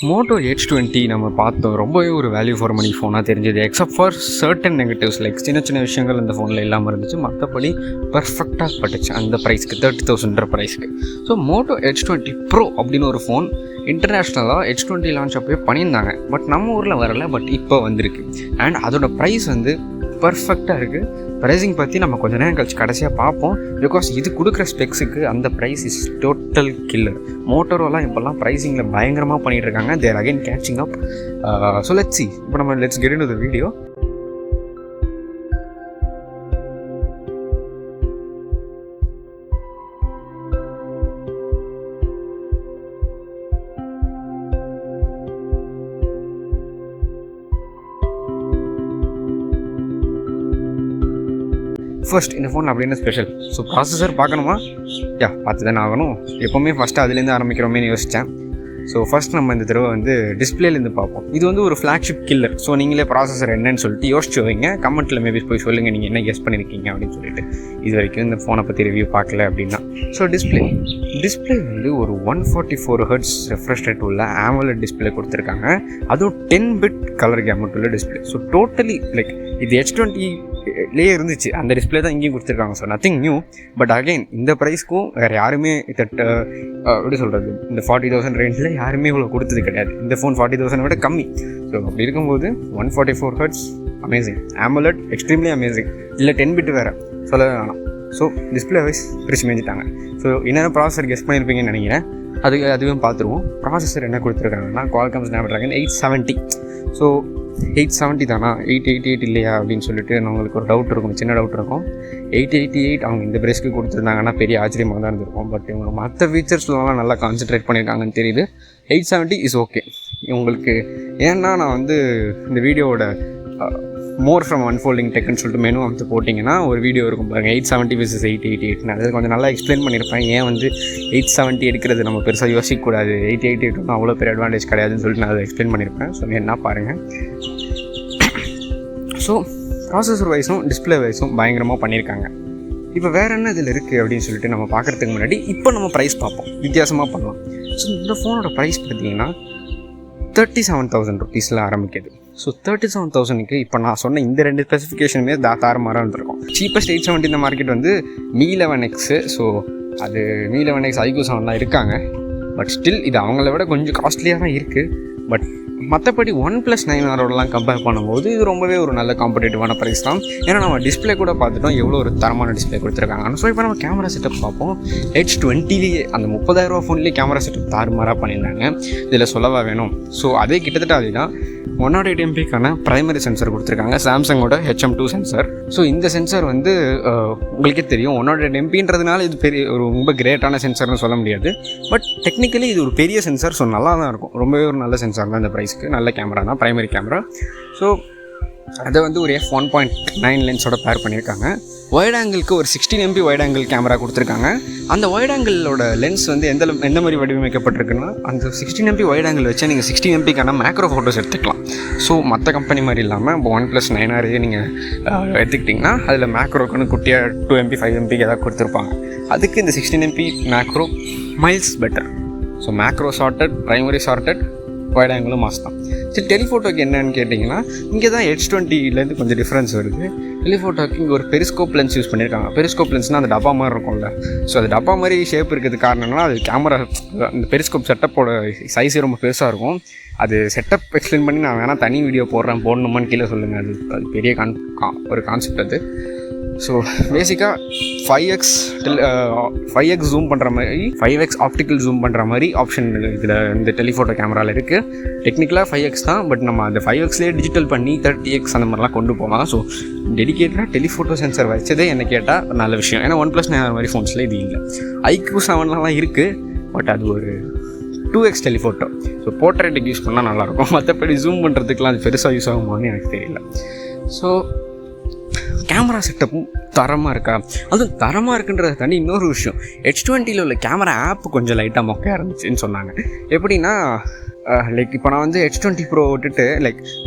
Moto Edge 20 நம்ம பார்த்தோம். ரொம்பவே ஒரு வேல்யூ ஃபார் மணி ஃபோனாக தெரிஞ்சது. Except for certain negatives like சின்ன சின்ன விஷயங்கள் அந்த ஃபோனில் இல்லாமல் இருந்துச்சு. மற்றபடி பர்ஃபெக்டாக பட்டுச்சு அந்த ப்ரைஸ்க்கு 30,000 ப்ரைஸ்க்கு. ஸோ Moto Edge 20 Pro அப்படின்னு ஒரு ஃபோன் இன்டர்நேஷ்னலாக Edge 20 லான்ச் அப்போயே பண்ணியிருந்தாங்க. பட் நம்ம ஊரில் வரலை. பட் இப்போ வந்திருக்கு. அண்ட் அதோட ப்ரைஸ் வந்து பர்ஃபெக்டாக இருக்குது. ப்ரைஸிங் பற்றி நம்ம கொஞ்சம் நேரம் கழிச்சு கடைசியாக பார்ப்போம். பிகாஸ் இது கொடுக்குற ஸ்பெக்ஸுக்கு அந்த ப்ரைஸ் இஸ் டோட்டல் கில்லர். மோட்டோரோலாம் இப்போல்லாம் ப்ரைஸிங்கில் பயங்கரமாக பண்ணிகிட்டு இருக்காங்க. There again catching up. So let's see. இப்போ நம்ம let's get into the video. First இந்த ஃபோன் அப்படின்னு ஸ்பெஷல். ஸோ ப்ராசஸர் பார்க்கணுமா? பார்த்து தானே ஆகணும். எப்போவுமே ஃபஸ்ட்டு அதுலேருந்து ஆரம்பிக்கிறோமேனு யோசித்தேன். ஸோ ஃபஸ்ட் நம்ம இந்த தடவை வந்து டிஸ்பிளேலேருந்து பார்ப்போம். இது வந்து ஒரு ஃப்ளாக்ஷிப் கில்லர். ஸோ நீங்களே ப்ராசஸர் என்னன்னு சொல்லிட்டு யோசிச்சு வைங்க. கமெண்ட்டில் மேபி போய் சொல்லுங்கள் நீங்கள் என்ன கெஸ் பண்ணியிருக்கீங்க அப்படின்னு சொல்லிட்டு. இது வரைக்கும் இந்த ஃபோனை பற்றி ரிவ்யூ பார்க்கல அப்படின்னா. ஸோ டிஸ்பிளே வந்து ஒரு 144 Hz ரெஃப்ரெஷ் ரேட் உள்ள AMOLED டிஸ்பிளே கொடுத்துருக்காங்க. அதுவும் 10 பிட் கலர் கேமட் உள்ள டிஸ்பிளே. ஸோ டோட்டலி லைக் இது Edge 20லேயே இருந்துச்சு. அந்த டிஸ்பிளே தான் இங்கேயும் கொடுத்துருக்காங்க. So nothing new. But again இந்த ப்ரைஸ்க்கும் வேறு யாருமே எப்படி சொல்கிறது, இந்த 40,000 ரேஞ்சில் யாருமே இவ்வளோ கொடுத்தது கிடையாது. இந்த ஃபோன் 40,000 விட கம்மி. ஸோ அப்படி இருக்கும்போது 144 Hz amazing. AMOLED extremely amazing. இல்லை 10 பிட் வேறு சொல்லவே வேணாம். ஸோ டிஸ்பிளே வைஸ் பிரிச்சு மேய்ஞ்சிட்டாங்க. ஸோ என்னென்ன ப்ராசஸர் கெஸ் பண்ணியிருப்பீங்கன்னு நினைக்கிறேன். அதுவும் பார்த்துருவோம். ப்ராசஸர் என்ன கொடுத்துருக்காங்கன்னா Qualcomm Snapdragon 870. ஸோ 870 தானா, 888 இல்லையா அப்படின்னு சொல்லிட்டு உங்களுக்கு ஒரு டவுட் இருக்கும், சின்ன டவுட் இருக்கும். 888 அவங்க இந்த ப்ரைஸ்க்கு கொடுத்துருந்தாங்கன்னா பெரிய ஆச்சரியமாக தான் இருந்திருக்கும். பட் இவங்க மற்ற ஃபீச்சர்ஸ்லாம் நல்லா கான்சென்ட்ரேட் பண்ணியிருக்காங்கன்னு தெரியுது. 870 இஸ் ஓகே உங்களுக்கு. ஏன்னா நான் வந்து இந்த வீடியோவோட மோர் ஃப்ரம் அன்ஃபோல்டிங் டெக்னு சொல்லிட்டு மெனு வந்து போட்டிங்கன்னா ஒரு வீடியோ இருக்கும் பாருங்கள், 870 vs 888. அது கொஞ்சம் நல்லா எக்ஸ்பிளைன் பண்ணியிருப்பேன். ஏன் வந்து 870 எடுக்கிறது நம்ம பெருசாக யோசிக்கக்கூடாது, 888 ஒன்றும் அவ்வளோ பெரிய அட்வான்டேஜ் கிடையாதுன்னு சொல்லிட்டு நான் அதை எக்ஸ்பிளைன் பண்ணியிருப்பேன். ஸோ என்ன பாருங்கள். ஸோ ப்ராசஸர் வைஸும் டிஸ்பிளே வைஸும் பயங்கரமாக பண்ணியிருக்காங்க. இப்போ வேறு என்ன இதில் இருக்குது அப்படின்னு சொல்லிட்டு நம்ம பார்க்குறதுக்கு முன்னாடி இப்போ நம்ம ப்ரைஸ் பார்ப்போம். வித்தியாசமாக பண்ணலாம். ஸோ இந்த ஃபோனோட ப்ரைஸ் பார்த்தீங்கன்னா 37,000 ருபீஸில் ஆரம்பிக்குது. ஸோ 37,000க்கு இப்போ நான் சொன்ன இந்த ரெண்டு ஸ்பெசிஃபிகேஷனுமே தாராளமாக இருந்திருக்கும். சீப்பஸ்ட் 870 இந்த மார்க்கெட் வந்து Mi 11X. ஸோ அது Mi 11X iQOO 7 இருக்காங்க. பட் ஸ்டில் இது அவங்கள விட கொஞ்சம் காஸ்ட்லியாக தான் இருக்குது. பட் மற்றபடி OnePlus 9Rலாம் கம்பேர் பண்ணும்போது இது ரொம்பவே ஒரு நல்ல காம்படேட்டிவான ப்ரைஸ் தான். ஏன்னா நம்ம டிஸ்பிளே கூட பார்த்துட்டோம் எவ்வளோ ஒரு தரமான டிஸ்பிளே கொடுத்துருக்காங்க. ஸோ இப்போ நம்ம கேமரா செட்டப் பார்ப்போம். Edge 20லேயே அந்த 30,000 ஃபோன்லேயே கேமரா செட்டப் தாறுமாறாக பண்ணியிருந்தாங்க. இதில் சொல்லவா வேணும். ஸோ அதே கிட்டத்தட்ட அதுதான் 108 MPக்கான ப்ரைமரி சென்சர் கொடுத்துருக்காங்க, சாம்சங்கோட HM2 சென்சர். ஸோ இந்த சென்சர் வந்து உங்களுக்கே தெரியும் 108 MPன்றதுனால இது பெரிய ஒரு ரொம்ப கிரேட்டான சென்சர்னு சொல்ல முடியாது. பட் டெக்னிக்கலி இது ஒரு பெரிய சென்சர். ஸோ நல்லா தான் இருக்கும். ரொம்பவே ஒரு நல்ல சென்சார் தான் இந்த ப்ரைஸ்க்கு. நல்ல கேமரா தான், ப்ரைமரி கேமரா. ஸோ அதை வந்து ஒரு f1.9 லென்ஸோட பேர் பண்ணியிருக்காங்க. வைட் ஆங்கிளுக்கு ஒரு 16 MP வைட் ஆங்கிள் கேமரா கொடுத்துருக்காங்க. அந்த வைட் ஆங்கிளோட லென்ஸ் வந்து எந்த மாதிரி வடிவமைக்கப்பட்டிருக்குன்னா, அந்த 16 MP வைட் ஆங்கிள் வச்சு நீங்கள் 16 MPக்கான மேக்ரோ ஃபோட்டோஸ் எடுத்துக்கலாம். ஸோ மற்ற கம்பெனி மாதிரி இல்லாமல் இப்போ OnePlus 9R நீங்கள் எடுத்துக்கிட்டிங்கன்னா அதில் மேக்ரோக்குன்னு குட்டியாக 2 MP 5 MP ஏதாவது கொடுத்துருப்பாங்க. அதுக்கு இந்த 16 MP macro miles better. So macro sorted, primary sorted, wide ஆங்கிளும் மாஸ் தான். சரி, டெலிஃபோட்டோக்கு என்னன்னு கேட்டிங்கன்னா இங்கே தான் Edge 20லேருந்து கொஞ்சம் டிஃப்ரென்ஸ் வருது. டெலிஃபோட்டோக்கு இங்கே ஒரு பெரிஸ்கோப் லென்ஸ் யூஸ் பண்ணியிருக்காங்க. பெரிஸ்கோப் லென்ஸ்னால் அந்த டப்பா மாதிரி இருக்கும்ல. ஸோ அது டப்பா மாதிரி ஷேப் இருக்கிறது காரணம்னா அது கேமரா அந்த பெரிஸ்கோப் செட்டப்போட சைஸே ரொம்ப பெருசாக இருக்கும். அது செட்டப் எக்ஸ்பிளைன் பண்ணி நான் வேணால் தனி வீடியோ போடணுமான்னு கீழே சொல்லுங்கள். அது பெரிய ஒரு கான்செப்ட் அது. ஸோ பேசிக்காக 5x ஜூம் பண்ணுற மாதிரி, 5x ஆப்டிக்கல் ஜூம் பண்ணுற மாதிரி ஆப்ஷன் இதில் இந்த டெலிஃபோட்டோ கேமராவில் இருக்குது. டெக்னிக்கலாக 5x தான். பட் நம்ம அந்த 5xலேயே டிஜிட்டல் பண்ணி 30x அந்த மாதிரிலாம் கொண்டு போகலாம். ஸோ டெடிகேட்டாக டெலிஃபோட்டோ சென்சர் வச்சதே என்ன கேட்டால் நல்ல விஷயம். ஏன்னா OnePlus 9 மாதிரி ஃபோன்ஸில் இது இல்லை. iQOO 7 இருக்குது. பட் அது ஒரு 2x டெலிஃபோட்டோ. ஸோ போர்ட்ரேட்டுக்கு யூஸ் பண்ணால் நல்லாயிருக்கும். மற்றபடி ஜூம் பண்ணுறதுக்குலாம் அது பெருசாக யூஸ் ஆகுமான்னு எனக்கு தெரியல. ஸோ கேமரா செட்டப்பும் தரமாக இருக்கா? அதுவும் தரமாக இருக்குன்றதை தாண்டி இன்னொரு விஷயம், Edge 20ல் உள்ள கேமரா ஆப் கொஞ்சம் லைட்டாக மொக்கையாக இருந்துச்சுன்னு சொன்னாங்க. எப்படின்னா லைக் இப்போ நான் வந்து Edge 20 Pro விட்டுட்டு லைக்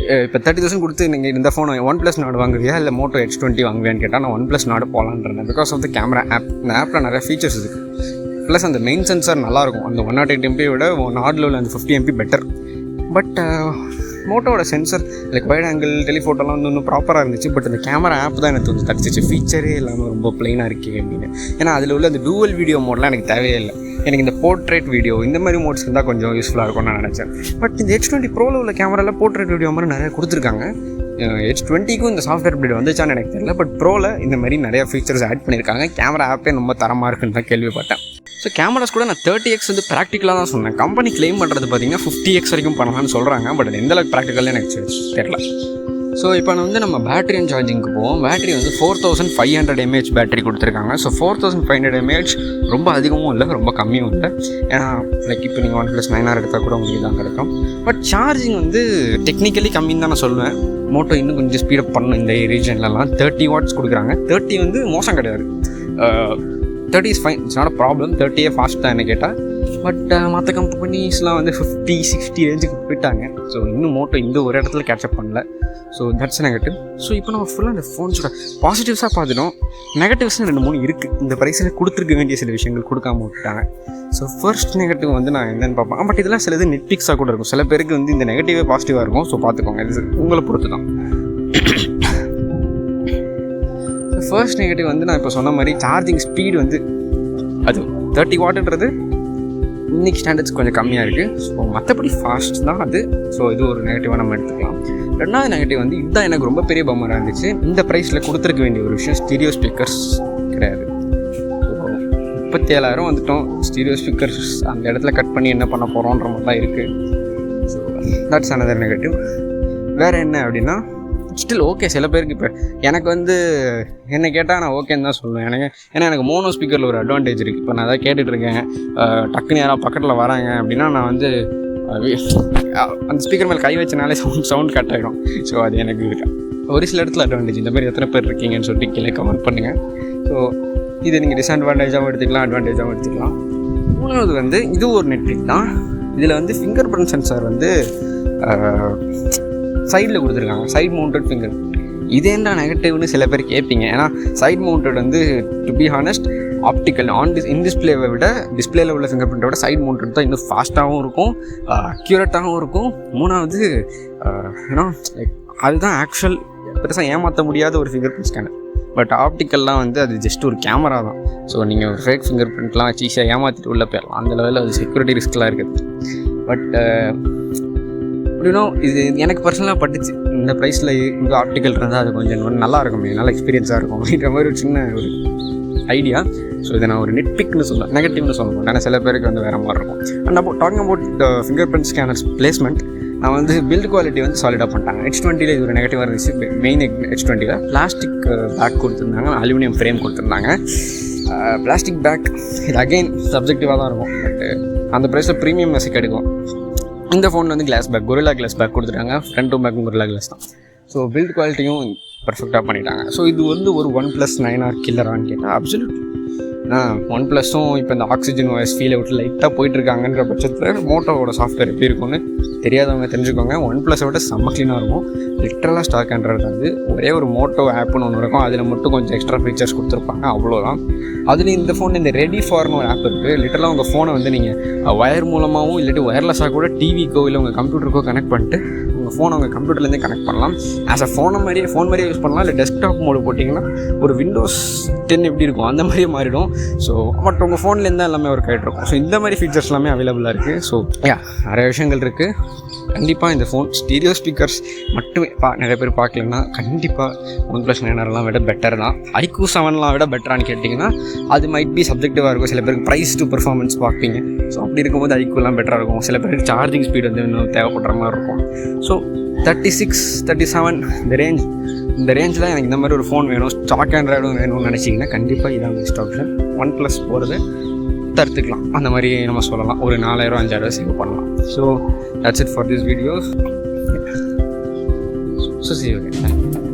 இப்போ 30,000 கொடுத்து நீங்கள் இந்த ஃபோனை OnePlus Nord வாங்குவியா இல்லை Moto Edge 20 வாங்குவியான்னு கேட்டால் நான் OnePlus Nord போகலான்றேன். Because of the camera app. இந்த ஆப்பில் நிறைய ஃபீச்சர்ஸ் இருக்குது. ப்ளஸ் அந்த மெயின் சென்சார் நல்லாயிருக்கும். அந்த 108 MP விட நார்டில் உள்ள அந்த 50 MP பெட்டர். பட் மோட்டோவோட சென்சர் லைக் வைட் ஆங்கிள் டெலிஃபோட்டோலாம் வந்து இன்னும் ப்ராப்பராக இருந்துச்சு. பட் அந்த கேமரா ஆப் தான் எனக்கு கொஞ்சம் தடிச்சிச்சு. ஃபீச்சரே இல்லாமல் ரொம்ப ப்ளைனாக இருக்கே அப்படின்னு. ஏன்னா அதில் உள்ள அந்த டூவல் வீடியோ மோட்லாம் எனக்கு தேவையே இல்லை. எனக்கு இந்த போர்ட்ரேட் வீடியோ இந்த மாதிரி மோட்ஸ் இருந்தால் கொஞ்சம் யூஸ்ஃபுல்லாக இருக்கும்னு நான் நினச்சேன். பட் இந்த H20 ப்ரோவில் உள்ள கேமராவில் போர்ட்ரேட் வீடியோ மாதிரி நிறையா கொடுத்துருக்காங்க. H20க்கும் இந்த சாஃப்ட்வேர் அப்டேட் வந்துச்சான்னு எனக்கு தெரியல. பட் ப்ரோவில் இந்த மாதிரி நிறையா ஃபீச்சர்ஸ் ஆட் பண்ணியிருக்காங்க. கேமரா ஆப்பே ரொம்ப தரமாக இருக்குன்னு தான் கேள்விப்பட்டேன். ஸோ கேமராஸ் கூட நான் 30x வந்து ப்ராக்டிக்கலாக தான் சொன்னேன். கம்பெனி கிளைம் பண்ணுறது பார்த்தீங்கன்னா 50x வரைக்கும் பண்ணலாம்னு சொல்கிறாங்க. பட் அது எந்தளவுக்கு ப்ராக்டிக்கல்னு எனக்கு தெரியல. ஸோ இப்போ வந்து நம்ம பேட்டரி அண்ட் சார்ஜிங்க்கு போவோம். பேட்டரி வந்து 4500 mAh பேட்டரி கொடுத்துருக்காங்க. ஸோ 4500 mAh ரொம்ப அதிகமும் இல்லை, ரொம்ப கம்மியும் இல்லை. ஏன்னா லைக் இப்போ நீங்கள் OnePlus 9R எடுத்தால் கூட உங்களுக்கு தான் கிடைக்கும். பட் சார்ஜிங் வந்து டெக்னிக்கலி கம்மின்னு தான் நான் சொல்லுவேன். மோட்டோ இன்னும் கொஞ்சம் ஸ்பீடப் பண்ணணும். இந்த ரீஜன்லலாம் 30 watts கொடுக்குறாங்க. 30 வந்து மோசம் கிடையாது. 30 is fine, it's not a problem. 30 fast தான் என்ன கேட்டால். பட் மற்ற கம்பெனிஸ்லாம் வந்து 50-60 ரேஞ்சுக்கு போயிட்டாங்க. ஸோ இன்னும் மோட்டோ இந்த ஒரு இடத்துல கேட்சப் பண்ணல. So that's negative. ஸோ இப்போ நம்ம ஃபுல்லாக அந்த ஃபோன்ஸோட பாசிட்டிவ்ஸாக பார்த்துட்டோம். நெகட்டிவ்ஸ்னு 2-3 இருக்குது. இந்த ப்ரைஸில் கொடுத்துருக்க வேண்டிய சில விஷயங்கள் கொடுக்காம விட்டுட்டாங்க. ஸோ ஃபர்ஸ்ட் நெகட்டிவ் வந்து நான் என்னென்னு பார்ப்பேன். பட் இதெல்லாம் சிலது நெட்பிக்ஸாக கூட இருக்கும். சில பேருக்கு வந்து இந்த நெகட்டிவே பாசிட்டிவாக இருக்கும். ஸோ பார்த்துக்கோங்க, இது உங்களை பொறுத்து தான். ஃபர்ஸ்ட் நெகட்டிவ் வந்து நான் இப்போ சொன்ன மாதிரி சார்ஜிங் ஸ்பீடு வந்து அது 30 வாட்ன்றது இன்னைக்கு ஸ்டாண்டர்ட்ஸ் கொஞ்சம் கம்மியாக இருக்குது. ஸோ மற்றபடி ஃபாஸ்ட் தான் அது. ஸோ இது ஒரு நெகட்டிவாக நம்ம எடுத்துக்கலாம். ரெண்டாவது நெகட்டிவ் வந்து இதுதான் எனக்கு ரொம்ப பெரிய பம்மராக இருந்துச்சு. இந்த ப்ரைஸில் கொடுத்துருக்க வேண்டிய ஒரு விஷயம் ஸ்டீரியோ ஸ்பீக்கர்ஸ் கிடையாது. ஸோ 37,000 வந்துட்டோம். ஸ்டீரியோ ஸ்பீக்கர்ஸ் அந்த இடத்துல கட் பண்ணி என்ன பண்ண போகிறோன்ற மாதிரி தான் இருக்குது. So that's another negative. வேறு என்ன அப்படின்னா ஸ்டில் ஓகே. சில பேருக்கு இப்போ எனக்கு வந்து என்ன கேட்டால் நான் ஓகேன்னு தான் சொல்லுவேன். ஏன்னா எனக்கு மோனோ ஸ்பீக்கரில் ஒரு அட்வான்டேஜ் இருக்குது. இப்போ நான் அதான் கேட்டுட்ருக்கேன். டக்குன்னு யாராவது பக்கத்தில் வராங்க அப்படின்னா நான் வந்து அந்த ஸ்பீக்கர் மேலே கை வச்சனாலே சவுண்ட் கட் ஆகிடும். ஸோ அது எனக்கு ஒரு சில இடத்துல அட்வான்டேஜ். இந்த மாதிரி எத்தனை பேர் இருக்கீங்கன்னு சொல்லிட்டு கீழே கமெண்ட் பண்ணுங்கள். ஸோ இதை நீங்கள் டிஸ்அட்வான்டேஜாகவும் எடுத்துக்கலாம், அட்வான்டேஜாகவும் எடுத்துக்கலாம். மூணாவது வந்து இது ஒரு நெட்ஃப்ளிக்ஸ் தான். இதில் வந்து ஃபிங்கர் பிரிண்ட் சென்சார் வந்து சைடில் கொடுத்துருக்காங்க. Side mounted finger. இது என்ன நெகட்டிவ்னு சில பேர் கேட்பீங்க. ஏன்னா சைட் மவுண்டட் வந்து to be honest optical in டிஸ்பிளேவை விட டிஸ்பிளேல உள்ள ஃபிங்கர் பிரிண்ட்டை விட சைட் மவுண்டட் தான் இன்னும் ஃபாஸ்ட்டாகவும் இருக்கும், அக்யூரேட்டாகவும் இருக்கும். மூணாவது ஏன்னா லைக் அதுதான் ஆக்சுவல் பெருசாக ஏமாற்ற முடியாத ஒரு ஃபிங்கர் பிரிண்ட் ஸ்கேனர். பட் ஆப்டிக்கல்லாம் வந்து அது ஜஸ்ட் ஒரு கேமரா தான். ஸோ நீங்கள் ஒரு ஃபேக் ஃபிங்கர் பிரிண்ட்லாம் வச்சு ஈஸியாக ஏமாற்றிட்டு உள்ளே போயிடலாம். அந்த லெவலில் அது செக்யூரிட்டி ரிஸ்க்லாம் இருக்குது. பட் இது எனக்கு பர்சனலாக பட்டுச்சு. இந்த ப்ரைஸில் இங்கே ஆப்டிக்கல் இருந்தால் அது கொஞ்சம் நல்லா இருக்கும், நல்ல எக்ஸ்பீரியன்ஸாக இருக்கும் அப்படின்ற மாதிரி ஒரு சின்ன ஒரு ஐடியா. ஸோ இதை நான் ஒரு நெட்பிக்னு சொல்லுவேன், நெகட்டிவ்னு சொல்ல மாட்டேன். ஏன்னா சில பேருக்கு வந்து வேறு மாதிரி இருக்கும். அண்ட் அப்போ talking about finger print scanners placement, நான் வந்து பில்ட் குவாலிட்டி வந்து சாலிடாக பண்ணிட்டாங்க. H20 இது ஒரு நெகட்டிவாக இருந்துச்சு. மெயின் H20 பிளாஸ்டிக் பேக் கொடுத்துருந்தாங்க, அலுமினியம் ஃப்ரேம் கொடுத்துருந்தாங்க. பிளாஸ்டிக் பேக் இது அகெயின் சப்ஜெக்டிவாக தான் இருக்கும். பட் அந்த ப்ரைஸில் ப்ரீமியம் மெசேஜ் கிடைக்கும். இந்த ஃபோனில் வந்து glass back, Gorilla glass back கொடுத்துட்டாங்க. ஃப்ரண்ட்டும் பேக்கும் கொரில்லா கிளாஸ் தான். ஸோ பில்ட் குவாலிட்டியும் பர்ஃபெக்டாக பண்ணிட்டாங்க. ஸோ இது வந்து ஒரு OnePlus 9R கில்லரான்னு கேட்டால் அப்சல்யூட். OnePlusம் இப்போ இந்த ஆக்சிஜன் வாய்ஸ் ஃபீலை விட்டு லைட்டாக போயிட்டுருக்காங்கன்ற பட்சத்தில் மோட்டோவோட சாஃப்ட்வேர் எப்படி இருக்கும்னு தெரியாதவங்க தெரிஞ்சுக்கோங்க. OnePlusஸை விட செம்ம க்ளீனாக இருக்கும். லிட்டரலாக ஸ்டாக் ஆண்ட்ராய்டு வந்து ஒரே ஒரு மோட்டோ ஆப்னு ஒன்று இருக்கும். அதில் மட்டும் கொஞ்சம் எக்ஸ்ட்ரா ஃபீச்சர்ஸ் கொடுத்துருப்பாங்க, அவ்வளோதான். அதுலேயும் இந்த ஃபோன் இந்த ரெடி ஃபார்னு ஒரு ஆப் இருக்குது. லிட்டரலாக உங்கள் ஃபோனை வந்து நீங்கள் ஒயர் மூலமாகவும் இல்லாட்டி ஒயர்லெஸ்ஸாக கூட டிவிக்கோ இல்லை உங்கள் கம்ப்யூட்டருக்கோ கனெக்ட் பண்ணிட்டு உங்கள் ஃபோனை உங்கள் கம்ப்யூட்டர்லேருந்தே கனெக்ட் பண்ணலாம். ஆஸ் அ ஃபோன் மாதிரியே யூஸ் பண்ணலாம். இல்லை டெஸ்க்டாப் மோடு போட்டிங்கன்னா ஒரு Windows 10 எப்படி இருக்கும் அந்த மாதிரியே மாறிடும். ஸோ பட் உங்கள் ஃபோன்லேருந்து எல்லாமே ஒர்க் ஆகிட்டு இருக்கும். ஸோ இந்த மாதிரி ஃபீச்சர்ஸ் எல்லாமே அவைலபிளாக இருக்குது. ஸோ நிறைய விஷயங்கள் இருக்குது. கண்டிப்பாக இந்த ஃபோன் ஸ்டீரியோ ஸ்பீக்கர்ஸ் மட்டுமே நிறைய பேர் பார்க்கலன்னா கண்டிப்பாக OnePlus 9R விட பெட்டர் தான். iQOO 7 விட பெட்டரானு கேட்டிங்கன்னா அது மைட் பி சப்ஜெக்டிவாக இருக்கும். சில பேருக்கு ப்ரைஸ் டு பெர்ஃபார்மன்ஸ் பார்ப்பீங்க. ஸோ அப்படி இருக்கும்போது iQOO பெட்டராக இருக்கும். சில பேருக்கு சார்ஜிங் ஸ்பீடு வந்து இன்னும் தேவைப்படுற மாதிரி இருக்கும். ஸோ 36, 37 இந்த ரேஞ்சில் எனக்கு இந்த மாதிரி ஒரு ஃபோன் வேணும், ஸ்டாக் ஆண்ட்ராய்டும் வேணும்னு நினச்சிங்கன்னா கண்டிப்பாக இதான் பெஸ்ட் ஆப்ஷன். OnePlus போகிறது தடுத்துக்கலாம், அந்த மாதிரி நம்ம சொல்லலாம். ஒரு 4000-5000 சேவ் பண்ணலாம். So that's it for this videos. So see you again.